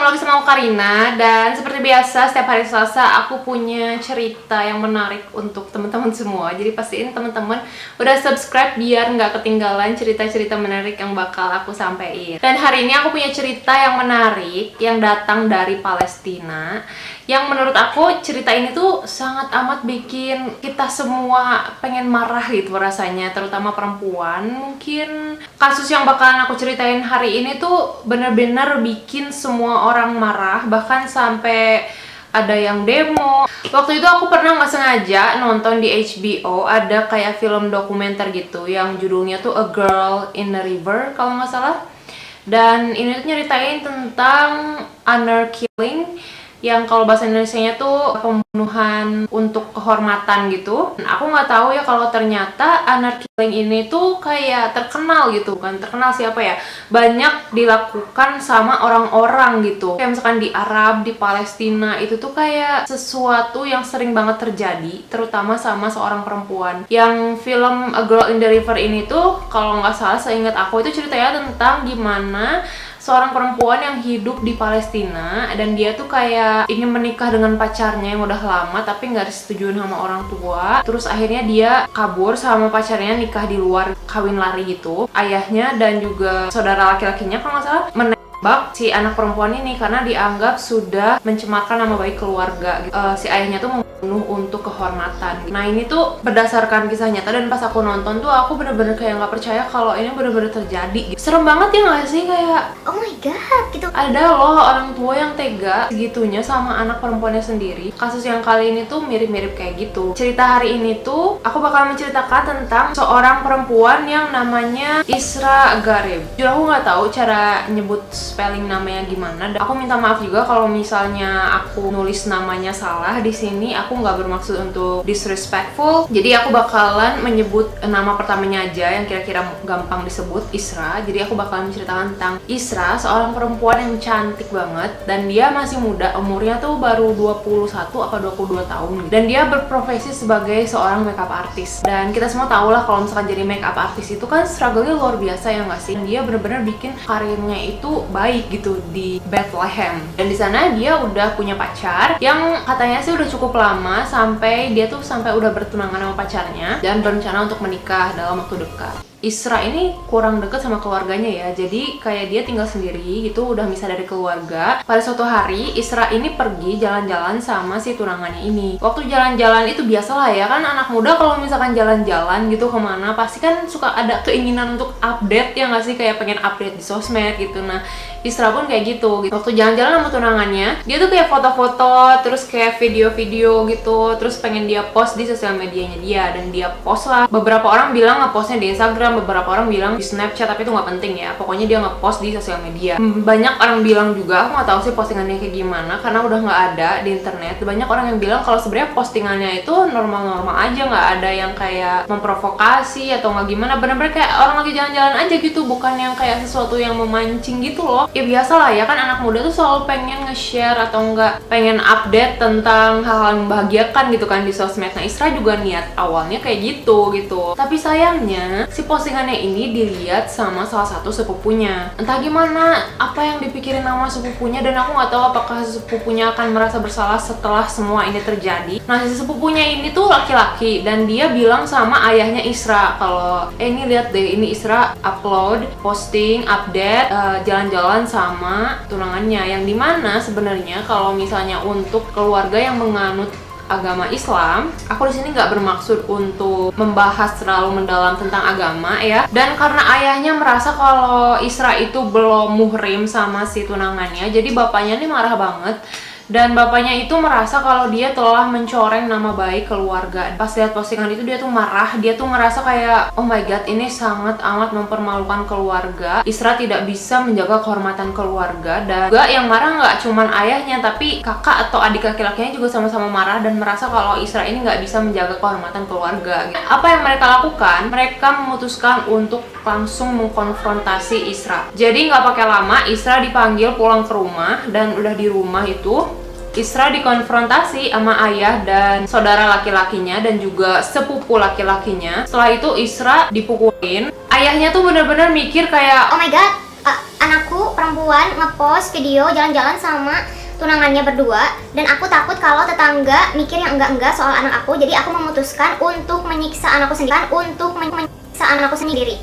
ketemu lagi sama aku Karina, dan seperti biasa setiap hari Selasa aku punya cerita yang menarik untuk teman-teman semua. Jadi pastiin teman-teman udah subscribe biar nggak ketinggalan cerita-cerita menarik yang bakal aku sampaikan. Dan hari ini aku punya cerita yang menarik yang datang dari Palestina. Yang menurut aku cerita ini tuh sangat amat bikin kita semua pengen marah gitu rasanya, terutama perempuan. Mungkin kasus yang bakalan aku ceritain hari ini tuh bener-bener bikin semua orang marah, bahkan sampai ada yang demo. Waktu itu aku pernah nggak sengaja nonton di HBO, ada kayak film dokumenter gitu yang judulnya tuh A Girl in the River kalau nggak salah. Dan ini tuh nyeritain tentang honor killing, yang kalau bahasa Indonesianya tuh pembunuhan untuk kehormatan gitu. Aku nggak tahu ya kalau ternyata honor killing ini tuh kayak terkenal gitu kan. Terkenal siapa ya? Banyak dilakukan sama orang-orang gitu. Kayak misalkan di Arab, di Palestina, itu tuh kayak sesuatu yang sering banget terjadi, terutama sama seorang perempuan. Yang film A Girl in the River ini tuh kalau nggak salah seingat aku itu ceritanya tentang gimana seorang perempuan yang hidup di Palestina dan dia tuh kayak ingin menikah dengan pacarnya yang udah lama tapi nggak disetujuin sama orang tua. Terus akhirnya dia kabur sama pacarnya, nikah di luar, kawin lari gitu. Ayahnya dan juga saudara laki-lakinya kalau nggak salah menembak si anak perempuan ini karena dianggap sudah mencemarkan nama baik keluarga. Si ayahnya tuh membunuh untuk kehormatan. Nah ini tuh berdasarkan kisah nyata, dan pas aku nonton tuh aku bener-bener kayak nggak percaya kalau ini bener-bener terjadi. Serem banget ya nggak sih, kayak oh my god gitu. ada loh orang tua yang tega segitunya sama anak perempuannya sendiri. Kasus yang kali ini tuh mirip-mirip kayak gitu. Cerita hari ini tuh aku bakal menceritakan tentang seorang perempuan yang namanya Isra Gareb. Jujur aku nggak tahu cara nyebut spelling namanya gimana. Dan aku minta maaf juga kalau misalnya aku nulis namanya salah di sini. Aku nggak bermaksud untuk disrespectful. Jadi aku bakalan menyebut nama pertamanya aja yang kira-kira gampang disebut, Isra. Jadi aku bakalan menceritakan tentang Isra, seorang perempuan yang cantik banget, dan dia masih muda, umurnya tuh baru 21 atau 22 tahun. Dan dia berprofesi sebagai seorang makeup artist. Dan kita semua tahu lah kalau misalkan jadi makeup artist itu kan struggle-nya luar biasa ya nggak sih? Dan dia bener-bener bikin karirnya itu baik gitu di Bethlehem. Dan di sana dia udah punya pacar yang katanya sih udah cukup lama, sampai dia tuh sampai udah bertunangan sama pacarnya dan berencana untuk menikah dalam waktu dekat. Isra ini kurang deket sama keluarganya ya, jadi kayak dia tinggal sendiri gitu, udah misah dari keluarga. Pada suatu hari Isra ini pergi jalan-jalan sama si tunangannya ini. Waktu jalan-jalan itu biasalah ya kan, anak muda kalau misalkan jalan-jalan gitu kemana pasti kan suka ada keinginan untuk update ya nggak sih, kayak pengen update di sosmed gitu. Nah Isra pun kayak gitu. Waktu jalan-jalan sama tunangannya, dia tuh kayak foto-foto, terus kayak video-video gitu, terus pengen dia post di sosial medianya dia, dan dia post lah. Beberapa orang bilang nge-postnya di Instagram, beberapa orang bilang di Snapchat, tapi itu nggak penting ya. Pokoknya dia nge-post di sosial media. Banyak orang bilang juga, aku nggak tahu sih postingannya kayak gimana karena udah nggak ada di internet. Banyak orang yang bilang kalau sebenarnya postingannya itu normal-normal aja, nggak ada yang kayak memprovokasi atau nggak gimana. Bener-bener kayak orang lagi jalan-jalan aja gitu, bukan yang kayak sesuatu yang memancing gitu loh. Ya biasa lah ya kan, anak muda tuh selalu pengen nge-share atau enggak pengen update tentang hal-hal yang membahagiakan gitu kan di sosmed. Nah Isra juga niat awalnya kayak gitu. Tapi sayangnya si postingannya ini dilihat sama salah satu sepupunya. Entah gimana, apa yang dipikirin sama sepupunya, dan aku nggak tahu apakah sepupunya akan merasa bersalah setelah semua ini terjadi. Nah si sepupunya ini tuh laki-laki, dan dia bilang sama ayahnya Isra kalau ini lihat deh, ini Isra upload, posting, update jalan-jalan sama tunangannya. Yang dimana sebenarnya kalau misalnya untuk keluarga yang menganut agama Islam, aku di sini nggak bermaksud untuk membahas terlalu mendalam tentang agama ya. Dan karena ayahnya merasa kalau Isra itu belum muhrim sama si tunangannya, jadi bapaknya nih marah banget. Dan bapaknya itu merasa kalau dia telah mencoreng nama baik keluarga. Pas lihat postingan itu dia tuh marah, dia tuh ngerasa kayak oh my god, ini sangat amat mempermalukan keluarga. Isra tidak bisa menjaga kehormatan keluarga. Dan juga yang marah nggak cuman ayahnya, tapi kakak atau adik laki-lakinya juga sama-sama marah dan merasa kalau Isra ini nggak bisa menjaga kehormatan keluarga. Apa yang mereka lakukan? Mereka memutuskan untuk langsung mengkonfrontasi Isra. Jadi nggak pakai lama, Isra dipanggil pulang ke rumah, dan udah di rumah itu Isra dikonfrontasi sama ayah dan saudara laki-lakinya dan juga sepupu laki-lakinya. Setelah itu Isra dipukulin. Ayahnya tuh bener-bener mikir kayak Oh my god, anakku perempuan ngepost video jalan-jalan sama tunangannya berdua, dan aku takut kalau tetangga mikir yang enggak-enggak soal anak aku. Jadi aku memutuskan untuk menyiksa anakku sendiri.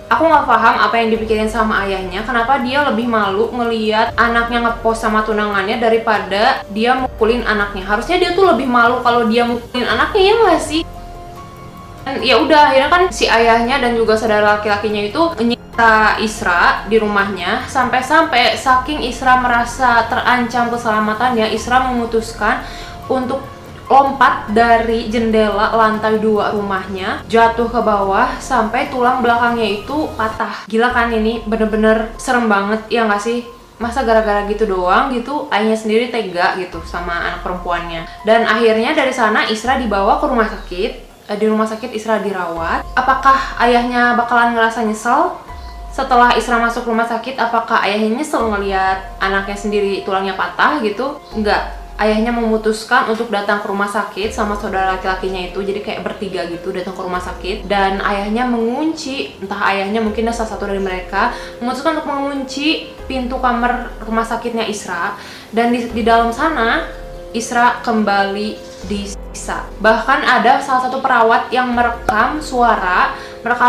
Aku nggak paham apa yang dipikirin sama ayahnya, kenapa dia lebih malu ngeliat anaknya ngepost sama tunangannya daripada dia mukulin anaknya. Harusnya dia tuh lebih malu kalau dia mukulin anaknya, ya nggak sih? Dan ya udah, akhirnya kan si ayahnya dan juga saudara laki-lakinya itu nyiksa Isra di rumahnya, sampai-sampai saking Isra merasa terancam keselamatannya, Isra memutuskan untuk lompat dari jendela lantai 2 rumahnya, jatuh ke bawah sampai tulang belakangnya itu patah. Gila kan, ini bener-bener serem banget, ya nggak sih? Masa gara-gara gitu doang gitu ayahnya sendiri tega gitu sama anak perempuannya. Dan akhirnya dari sana Isra dibawa ke rumah sakit. Di rumah sakit Isra dirawat. Apakah ayahnya bakalan ngerasa nyesel setelah Isra masuk rumah sakit? Apakah ayahnya nyesel ngelihat anaknya sendiri tulangnya patah gitu? Enggak. Ayahnya memutuskan untuk datang ke rumah sakit sama saudara laki-lakinya itu, jadi kayak bertiga gitu datang ke rumah sakit. Dan ayahnya mengunci, entah ayahnya mungkin salah satu dari mereka memutuskan untuk mengunci pintu kamar rumah sakitnya Isra. Dan di dalam sana Isra kembali disiksa. Bahkan ada salah satu perawat yang merekam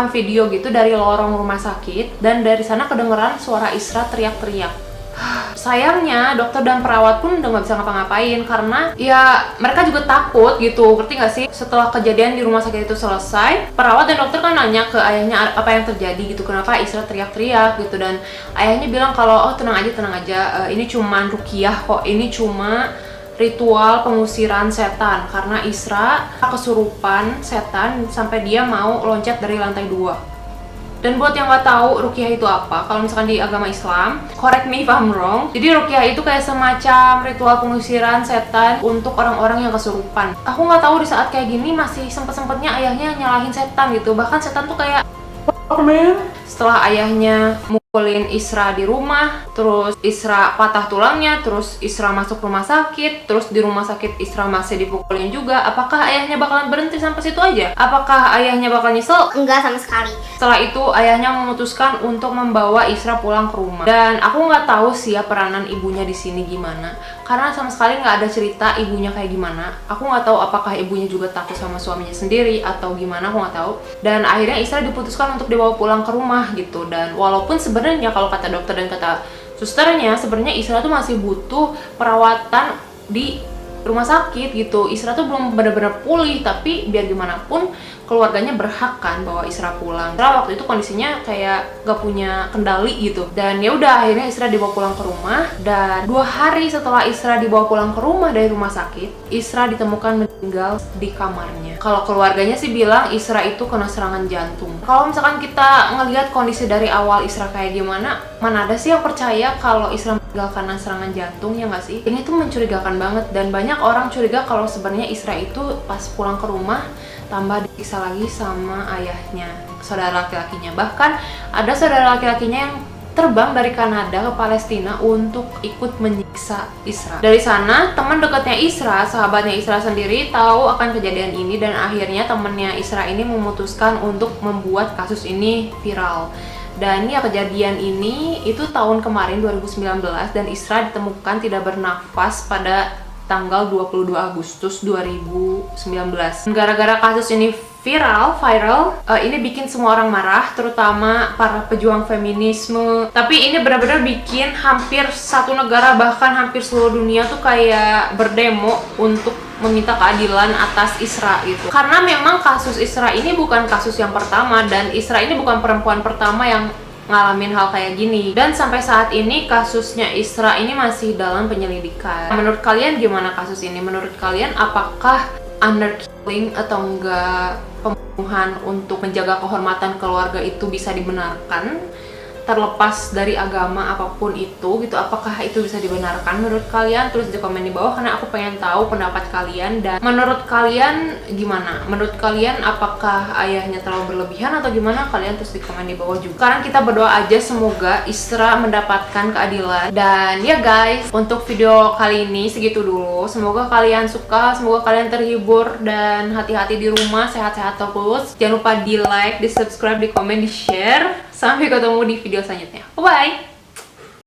video gitu dari lorong rumah sakit, dan dari sana kedengeran suara Isra teriak-teriak. Sayangnya dokter dan perawat pun udah nggak bisa ngapa-ngapain karena ya mereka juga takut gitu, ngerti nggak sih? Setelah kejadian di rumah sakit itu selesai, perawat dan dokter kan nanya ke ayahnya apa yang terjadi gitu, kenapa Isra teriak-teriak gitu. Dan ayahnya bilang kalau oh tenang aja, ini cuma ruqyah kok, ini cuma ritual pengusiran setan karena Isra kesurupan setan sampai dia mau loncat dari lantai 2. Dan buat yang nggak tahu ruqyah itu apa, kalau misalkan di agama Islam, correct me if I'm wrong, jadi ruqyah itu kayak semacam ritual pengusiran setan untuk orang-orang yang kesurupan. Aku nggak tahu di saat kayak gini masih sempet-sempetnya ayahnya nyalahin setan gitu. Bahkan setan tuh kayak setelah ayahnya mukulin Isra di rumah, terus Isra patah tulangnya, terus Isra masuk rumah sakit, terus di rumah sakit Isra masih dipukulin juga. Apakah ayahnya bakalan berhenti sampai situ aja? Apakah ayahnya bakal nyesel? Enggak sama sekali. Setelah itu ayahnya memutuskan untuk membawa Isra pulang ke rumah. Dan aku nggak tahu sih ya peranan ibunya di sini gimana, karena sama sekali nggak ada cerita ibunya kayak gimana. Aku nggak tahu apakah ibunya juga takut sama suaminya sendiri atau gimana, aku nggak tahu. Dan akhirnya Isra diputuskan untuk dibawa pulang ke rumah gitu. Dan walaupun sebenarnya kalau kata dokter dan kata susternya, sebenarnya Isra tuh masih butuh perawatan di rumah sakit gitu. Isra tuh belum benar-benar pulih, tapi biar gimana pun keluarganya berhak kan bawa Isra pulang. Isra waktu itu kondisinya kayak gak punya kendali gitu. Dan ya udah akhirnya Isra dibawa pulang ke rumah. Dan 2 hari setelah Isra dibawa pulang ke rumah dari rumah sakit, Isra ditemukan meninggal di kamarnya. Kalau keluarganya sih bilang Isra itu kena serangan jantung. Kalau misalkan kita ngelihat kondisi dari awal Isra kayak gimana, mana ada sih yang percaya kalau Isra meninggal karena serangan jantung, ya nggak sih? Ini tuh mencurigakan banget, dan banyak orang curiga kalau sebenarnya Isra itu pas pulang ke rumah tambah disiksa lagi sama ayahnya, saudara laki-lakinya. Bahkan ada saudara laki-lakinya yang terbang dari Kanada ke Palestina untuk ikut menyiksa Isra. Dari sana teman dekatnya Isra, sahabatnya Isra sendiri tahu akan kejadian ini, dan akhirnya temennya Isra ini memutuskan untuk membuat kasus ini viral. Dan ya kejadian ini itu tahun kemarin 2019, dan Isra ditemukan tidak bernafas pada tanggal 22 Agustus 2019. Gara-gara kasus ini viral, ini bikin semua orang marah, terutama para pejuang feminisme. Tapi ini benar-benar bikin hampir satu negara, bahkan hampir seluruh dunia tuh kayak berdemo untuk meminta keadilan atas Isra itu. Karena memang kasus Isra ini bukan kasus yang pertama, dan Isra ini bukan perempuan pertama yang ngalamin hal kayak gini. Dan sampai saat ini kasusnya Isra ini masih dalam penyelidikan. Menurut kalian gimana kasus ini? Menurut kalian apakah under killing atau enggak pembunuhan untuk menjaga kehormatan keluarga itu bisa dibenarkan? Terlepas dari agama apapun itu gitu, apakah itu bisa dibenarkan menurut kalian? Tulis di komen di bawah karena aku pengen tahu pendapat kalian. Dan menurut kalian gimana? Menurut kalian apakah ayahnya terlalu berlebihan atau gimana? Kalian tulis di komen di bawah juga. Sekarang kita berdoa aja semoga Isra mendapatkan keadilan. Dan ya guys, untuk video kali ini segitu dulu. Semoga kalian suka, semoga kalian terhibur, dan hati-hati di rumah, sehat-sehat terus. Jangan lupa di like, di subscribe, di komen, di share. Sampai ketemu di video selanjutnya. Bye!